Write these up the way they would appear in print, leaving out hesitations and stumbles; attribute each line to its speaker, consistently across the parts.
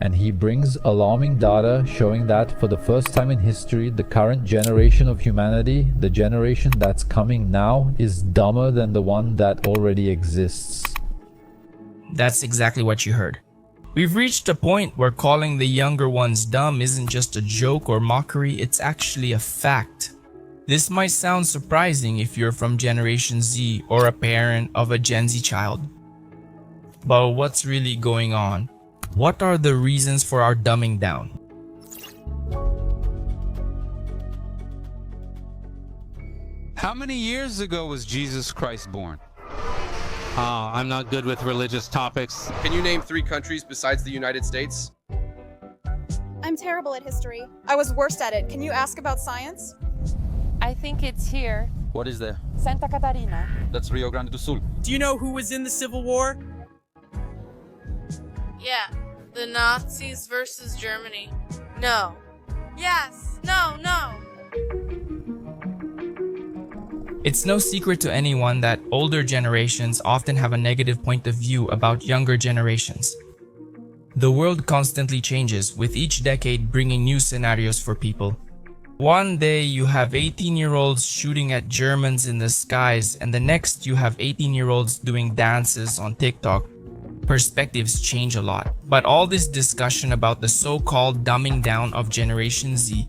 Speaker 1: And he brings alarming data showing that for the first time in history, the current generation of humanity, the generation that's coming now, is dumber than the one that already exists.
Speaker 2: That's exactly what you heard. We've reached a point where calling the younger ones dumb isn't just a joke or mockery, it's actually a fact. This might sound surprising if you're from Generation Z or a parent of a Gen Z child. But what's really going on? What are the reasons for our dumbing down?
Speaker 3: How many years ago was Jesus Christ born?
Speaker 4: I'm not good with religious topics.
Speaker 5: Can you name 3 countries besides the United States?
Speaker 6: I'm terrible at history. I was worst at it. Can you ask about science?
Speaker 7: I think it's here.
Speaker 8: What is there?
Speaker 7: Santa Catarina.
Speaker 8: That's Rio Grande do Sul.
Speaker 9: Do you know who was in the Civil War?
Speaker 10: Yeah, the Nazis versus Germany. No. Yes. No.
Speaker 2: It's no secret to anyone that older generations often have a negative point of view about younger generations. The world constantly changes, with each decade bringing new scenarios for people. One day you have 18-year-olds shooting at Germans in the skies, and the next you have 18-year-olds doing dances on TikTok. Perspectives change a lot, but all this discussion about the so-called dumbing down of Generation Z,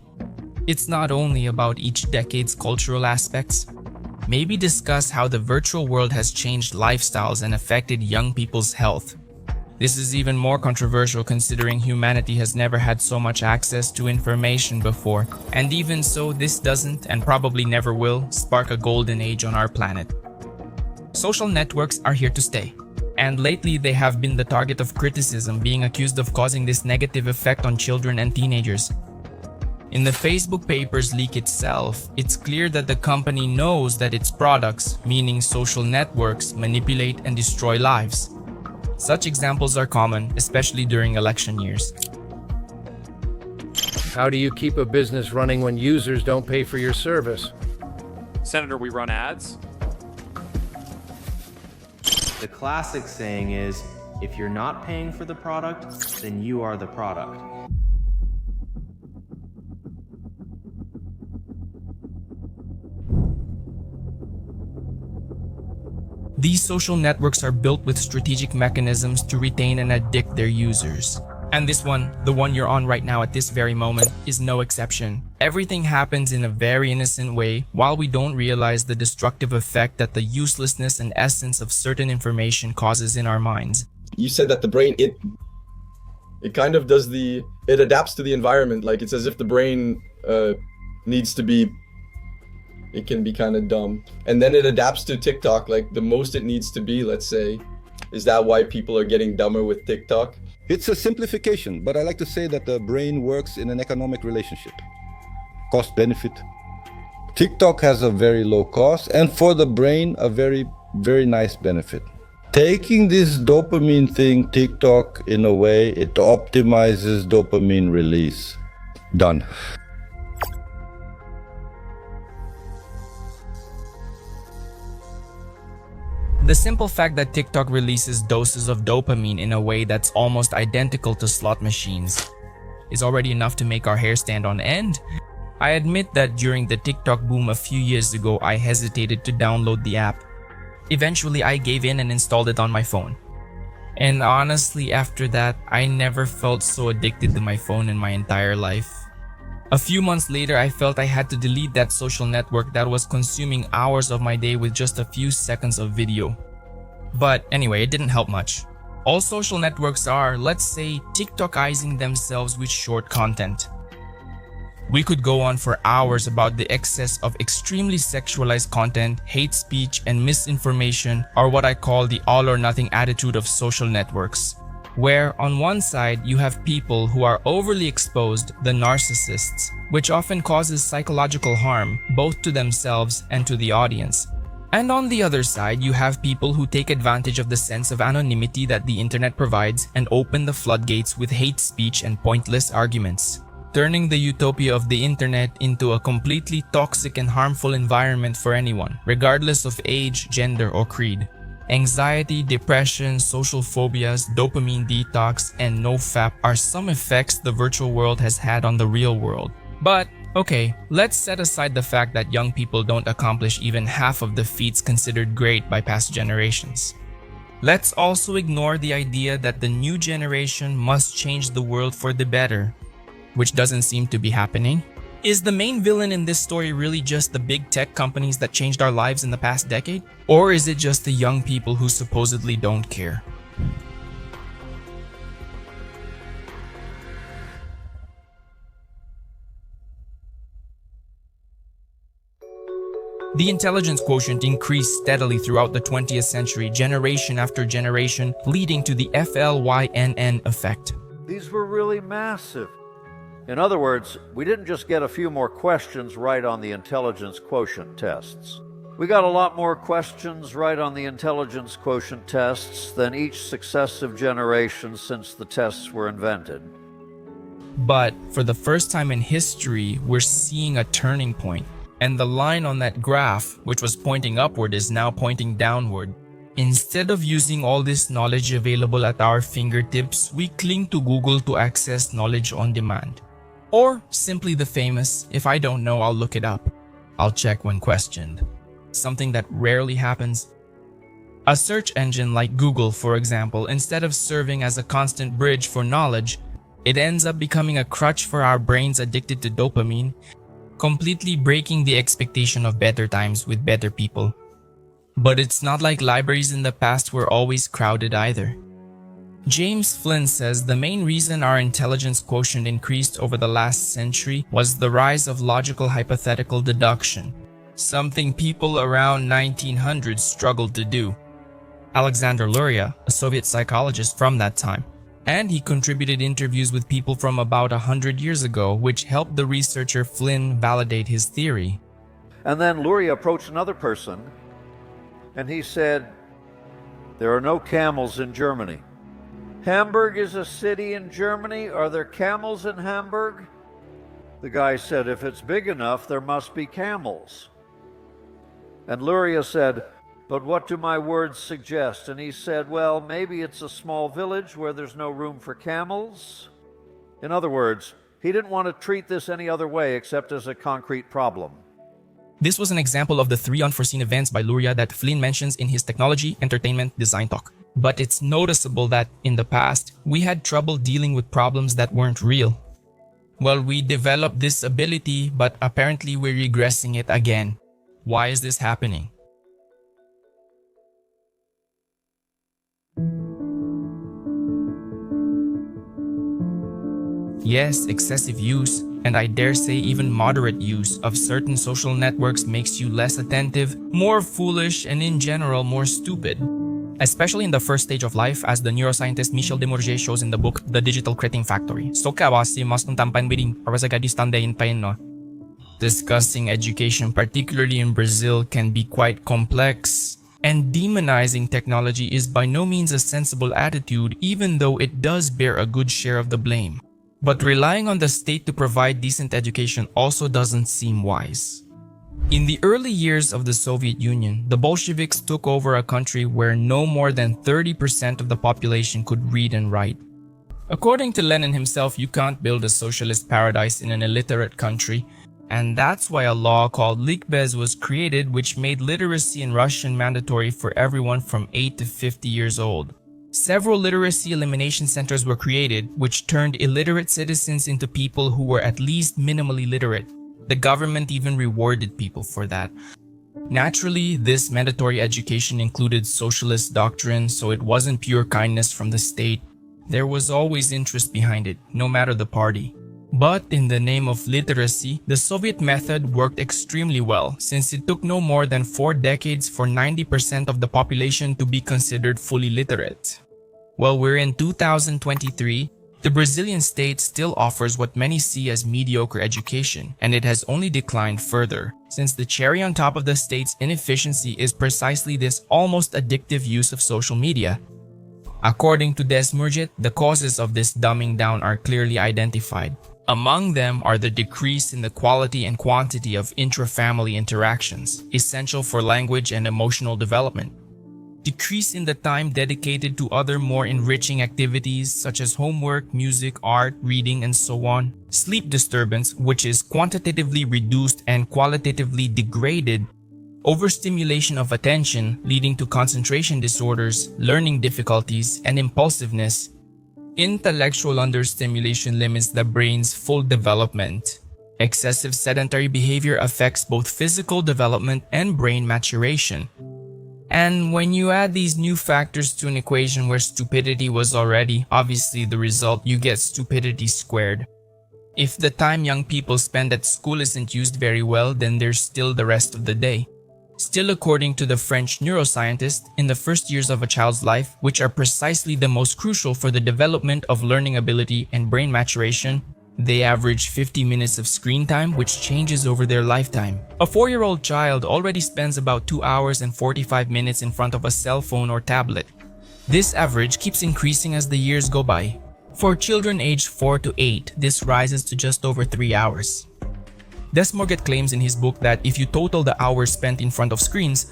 Speaker 2: it's not only about each decade's cultural aspects. Maybe discuss how the virtual world has changed lifestyles and affected young people's health. This is even more controversial considering humanity has never had so much access to information before, and even so, this doesn't, and probably never will, spark a golden age on our planet. Social networks are here to stay, and lately they have been the target of criticism, being accused of causing this negative effect on children and teenagers. In the Facebook papers leak itself, it's clear that the company knows that its products, meaning social networks, manipulate and destroy lives. Such examples are common, especially during election years.
Speaker 11: How do you keep a business running when users don't pay for your service?
Speaker 12: Senator, we run ads.
Speaker 13: The classic saying is, if you're not paying for the product, then you are the product.
Speaker 2: These social networks are built with strategic mechanisms to retain and addict their users. And this one, the one you're on right now at this very moment, is no exception. Everything happens in a very innocent way while we don't realize the destructive effect that the uselessness and essence of certain information causes in our minds.
Speaker 14: You said that the brain, it kind of does it adapts to the environment. Like it's as if the brain needs to be, it can be kind of dumb. And then it adapts to TikTok, like the most it needs to be, let's say. Is that why people are getting dumber with TikTok?
Speaker 15: It's a simplification, but I like to say that the brain works in an economic relationship. Cost benefit. TikTok has a very low cost, and for the brain, a very, very nice benefit. Taking this dopamine thing, TikTok, in a way, it optimizes dopamine release. Done.
Speaker 2: The simple fact that TikTok releases doses of dopamine in a way that's almost identical to slot machines is already enough to make our hair stand on end. I admit that during the TikTok boom a few years ago, I hesitated to download the app. Eventually, I gave in and installed it on my phone. And honestly, after that, I never felt so addicted to my phone in my entire life. A few months later, I felt I had to delete that social network that was consuming hours of my day with just a few seconds of video. But anyway, it didn't help much. All social networks are, let's say, TikTokizing themselves with short content. We could go on for hours about the excess of extremely sexualized content, hate speech, and misinformation are what I call the all or nothing attitude of social networks. Where on one side you have people who are overly exposed, the narcissists, which often causes psychological harm both to themselves and to the audience. And on the other side, you have people who take advantage of the sense of anonymity that the internet provides and open the floodgates with hate speech and pointless arguments, turning the utopia of the internet into a completely toxic and harmful environment for anyone, regardless of age, gender, or creed. Anxiety, depression, social phobias, dopamine detox, and nofap are some effects the virtual world has had on the real world. But, okay, let's set aside the fact that young people don't accomplish even half of the feats considered great by past generations. Let's also ignore the idea that the new generation must change the world for the better, which doesn't seem to be happening. Is the main villain in this story really just the big tech companies that changed our lives in the past decade? Or is it just the young people who supposedly don't care? The intelligence quotient increased steadily throughout the 20th century, generation after generation, leading to the FLYNN effect.
Speaker 16: These were really massive. In other words, we didn't just get a few more questions right on the intelligence quotient tests. We got a lot more questions right on the intelligence quotient tests than each successive generation since the tests were invented.
Speaker 2: But for the first time in history, we're seeing a turning point. And the line on that graph, which was pointing upward, is now pointing downward. Instead of using all this knowledge available at our fingertips, we cling to Google to access knowledge on demand. Or simply the famous, if I don't know, I'll look it up. I'll check when questioned. Something that rarely happens. A search engine like Google, for example, instead of serving as a constant bridge for knowledge, it ends up becoming a crutch for our brains addicted to dopamine, completely breaking the expectation of better times with better people. But it's not like libraries in the past were always crowded either. James Flynn says the main reason our intelligence quotient increased over the last century was the rise of logical hypothetical deduction, something people around 1900 struggled to do. Alexander Luria, a Soviet psychologist from that time, and he contributed interviews with people from about 100 years ago, which helped the researcher Flynn validate his theory.
Speaker 16: And then Luria approached another person, and he said, "There are no camels in Germany." "Hamburg is a city in Germany. Are there camels in Hamburg?" The guy said, "If it's big enough, there must be camels." And Luria said, "But what do my words suggest?" And he said, "Well, maybe it's a small village where there's no room for camels." In other words, he didn't want to treat this any other way except as a concrete problem.
Speaker 2: This was an example of the 3 unforeseen events by Luria that Flynn mentions in his technology, entertainment, design talk. But it's noticeable that, in the past, we had trouble dealing with problems that weren't real. Well, we developed this ability, but apparently we're regressing it again. Why is this happening? Yes, excessive use, and I dare say even moderate use of certain social networks makes you less attentive, more foolish, and in general more stupid. Especially in the first stage of life, as the neuroscientist Michel Desmourget shows in the book The Digital Cretin Factory. Discussing education, particularly in Brazil, can be quite complex. And demonizing technology is by no means a sensible attitude, even though it does bear a good share of the blame. But relying on the state to provide decent education also doesn't seem wise. In the early years of the Soviet Union, the Bolsheviks took over a country where no more than 30% of the population could read and write. According to Lenin himself, you can't build a socialist paradise in an illiterate country, and that's why a law called Likhbez was created, which made literacy in Russian mandatory for everyone from 8 to 50 years old. Several literacy elimination centers were created, which turned illiterate citizens into people who were at least minimally literate. The government even rewarded people for that. Naturally, this mandatory education included socialist doctrine, so it wasn't pure kindness from the state. There was always interest behind it, no matter the party. But in the name of literacy, the Soviet method worked extremely well, since it took no more than 4 decades for 90% of the population to be considered fully literate. Well, we're in 2023, the Brazilian state still offers what many see as mediocre education, and it has only declined further, since the cherry on top of the state's inefficiency is precisely this almost addictive use of social media. According to Desmourget, the causes of this dumbing down are clearly identified. Among them are the decrease in the quality and quantity of intra-family interactions, essential for language and emotional development. decrease in the time dedicated to other more enriching activities such as homework, music, art, reading, and so on, sleep disturbance, which is quantitatively reduced and qualitatively degraded, overstimulation of attention leading to concentration disorders, learning difficulties, and impulsiveness. Intellectual understimulation limits the brain's full development. Excessive sedentary behavior affects both physical development and brain maturation. And when you add these new factors to an equation where stupidity was already obviously the result, you get stupidity squared. If the time young people spend at school isn't used very well, then there's still the rest of the day. Still, according to the French neuroscientist, in the first years of a child's life, which are precisely the most crucial for the development of learning ability and brain maturation, they average 50 minutes of screen time, which changes over their lifetime. A 4-year-old child already spends about 2 hours and 45 minutes in front of a cell phone or tablet. This average keeps increasing as the years go by. For children aged 4 to 8, this rises to just over 3 hours. Desmorget claims in his book that if you total the hours spent in front of screens,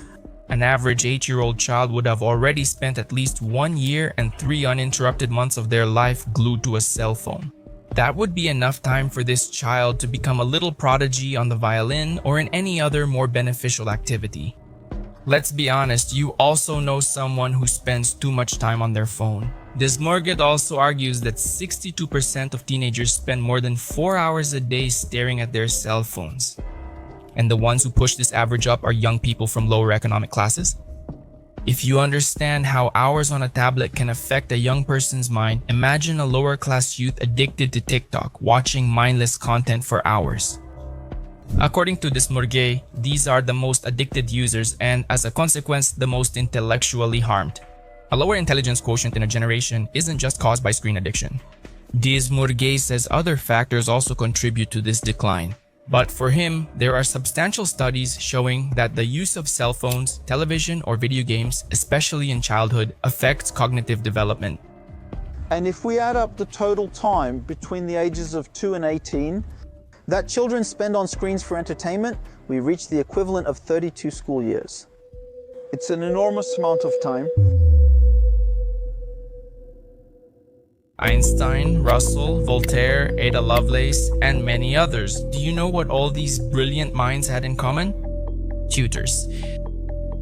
Speaker 2: an average 8-year-old child would have already spent at least 1 year and 3 uninterrupted months of their life glued to a cell phone. That would be enough time for this child to become a little prodigy on the violin or in any other more beneficial activity. Let's be honest, you also know someone who spends too much time on their phone. Desmorget also argues that 62% of teenagers spend more than 4 hours a day staring at their cell phones. And the ones who push this average up are young people from lower economic classes. If you understand how hours on a tablet can affect a young person's mind, imagine a lower class youth addicted to TikTok, watching mindless content for hours. According to Desmorget, these are the most addicted users and, as a consequence, the most intellectually harmed. A lower intelligence quotient in a generation isn't just caused by screen addiction. Desmorget says other factors also contribute to this decline. But for him, there are substantial studies showing that the use of cell phones, television, or video games, especially in childhood, affects cognitive development.
Speaker 17: And if we add up the total time between the ages of 2 and 18 that children spend on screens for entertainment, we reach the equivalent of 32 school years. It's an enormous amount of time.
Speaker 2: Einstein, Russell, Voltaire, Ada Lovelace, and many others. Do you know what all these brilliant minds had in common? Tutors.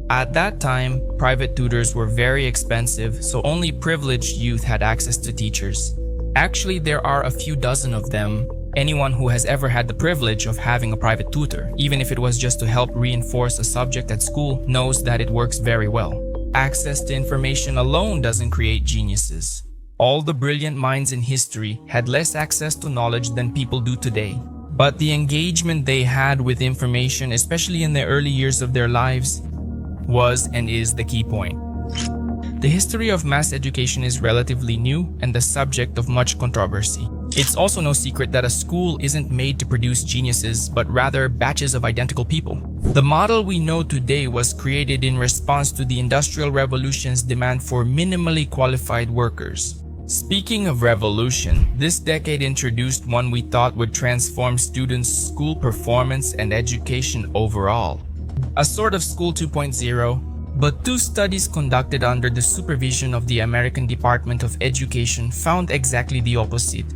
Speaker 2: At that time, private tutors were very expensive, so only privileged youth had access to teachers. Actually, there are a few dozen of them. Anyone who has ever had the privilege of having a private tutor, even if it was just to help reinforce a subject at school, knows that it works very well. Access to information alone doesn't create geniuses. All the brilliant minds in history had less access to knowledge than people do today. But the engagement they had with information, especially in the early years of their lives, was and is the key point. The history of mass education is relatively new and the subject of much controversy. It's also no secret that a school isn't made to produce geniuses, but rather batches of identical people. The model we know today was created in response to the Industrial Revolution's demand for minimally qualified workers. Speaking of revolution, this decade introduced one we thought would transform students' school performance and education overall. A sort of School 2.0, but 2 studies conducted under the supervision of the American Department of Education found exactly the opposite.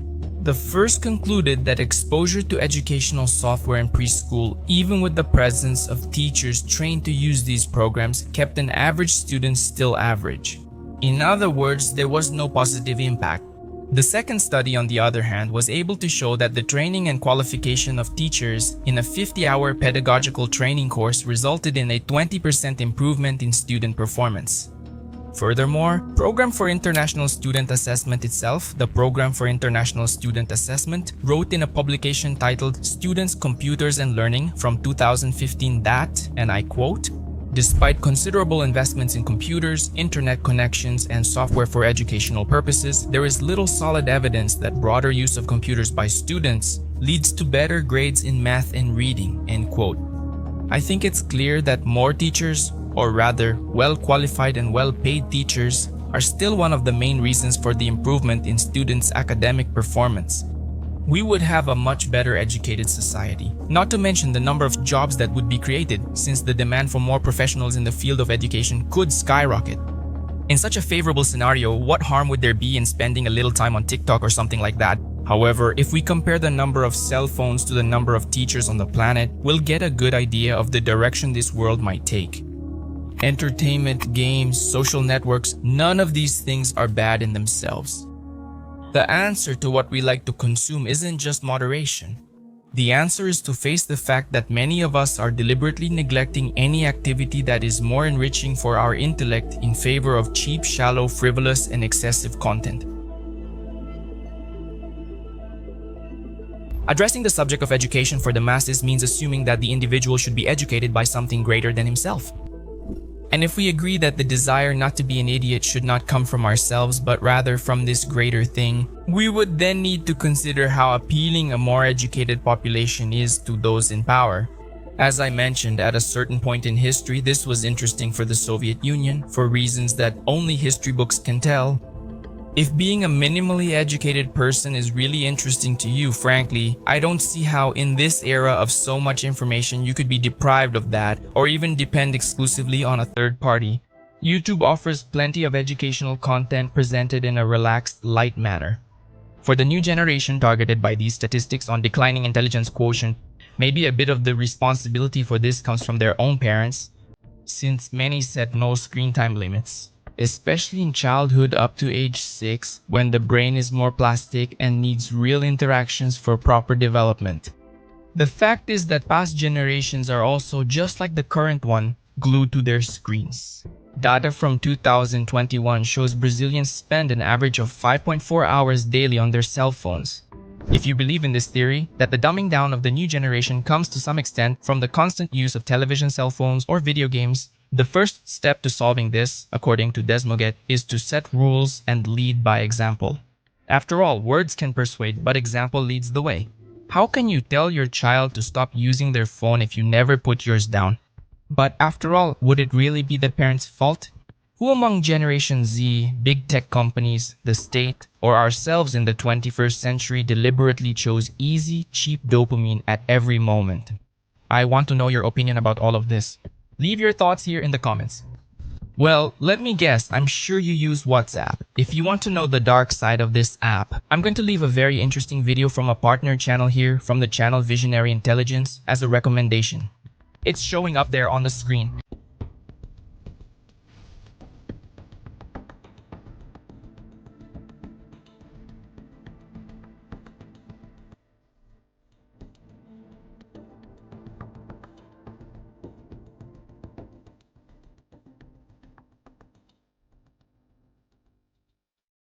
Speaker 2: The first concluded that exposure to educational software in preschool, even with the presence of teachers trained to use these programs, kept an average student still average. In other words, there was no positive impact. The second study, on the other hand, was able to show that the training and qualification of teachers in a 50-hour pedagogical training course resulted in a 20% improvement in student performance. Furthermore, Program for International Student Assessment itself, the Program for International Student Assessment, wrote in a publication titled Students, Computers and Learning from 2015 that, and I quote, "Despite considerable investments in computers, internet connections, and software for educational purposes, there is little solid evidence that broader use of computers by students leads to better grades in math and reading." End quote. I think it's clear that more teachers, or rather, well-qualified and well-paid teachers, are still one of the main reasons for the improvement in students' academic performance. we would have a much better educated society. Not to mention the number of jobs that would be created, since the demand for more professionals in the field of education could skyrocket. In such a favorable scenario, what harm would there be in spending a little time on TikTok or something like that? However, if we compare the number of cell phones to the number of teachers on the planet, we'll get a good idea of the direction this world might take. Entertainment, games, social networks, none of these things are bad in themselves. The answer to what we like to consume isn't just moderation. The answer is to face the fact that many of us are deliberately neglecting any activity that is more enriching for our intellect in favor of cheap, shallow, frivolous, and excessive content. Addressing the subject of education for the masses means assuming that the individual should be educated by something greater than himself. And if we agree that the desire not to be an idiot should not come from ourselves but rather from this greater thing, we would then need to consider how appealing a more educated population is to those in power. As I mentioned, at a certain point in history, this was interesting for the Soviet Union for reasons that only history books can tell. If being a minimally educated person is really interesting to you, frankly, I don't see how in this era of so much information you could be deprived of that or even depend exclusively on a third party. YouTube offers plenty of educational content presented in a relaxed, light manner. For the new generation targeted by these statistics on declining intelligence quotient, maybe a bit of the responsibility for this comes from their own parents, since many set no screen time limits. Especially in childhood up to age 6, when the brain is more plastic and needs real interactions for proper development. The fact is that past generations are also, just like the current one, glued to their screens. Data from 2021 shows Brazilians spend an average of 5.4 hours daily on their cell phones. If you believe in this theory, that the dumbing down of the new generation comes to some extent from the constant use of television, cell phones, or video games, the first step to solving this, according to Desmoget, is to set rules and lead by example. After all, words can persuade, but example leads the way. How can you tell your child to stop using their phone if you never put yours down? But after all, would it really be the parents' fault? Who among Generation Z, big tech companies, the state, or ourselves in the 21st century deliberately chose easy, cheap dopamine at every moment? I want to know your opinion about all of this. Leave your thoughts here in the comments. Well, let me guess, I'm sure you use WhatsApp. If you want to know the dark side of this app, I'm going to leave a very interesting video from a partner channel here from the channel Visionary Intelligence as a recommendation. It's showing up there on the screen.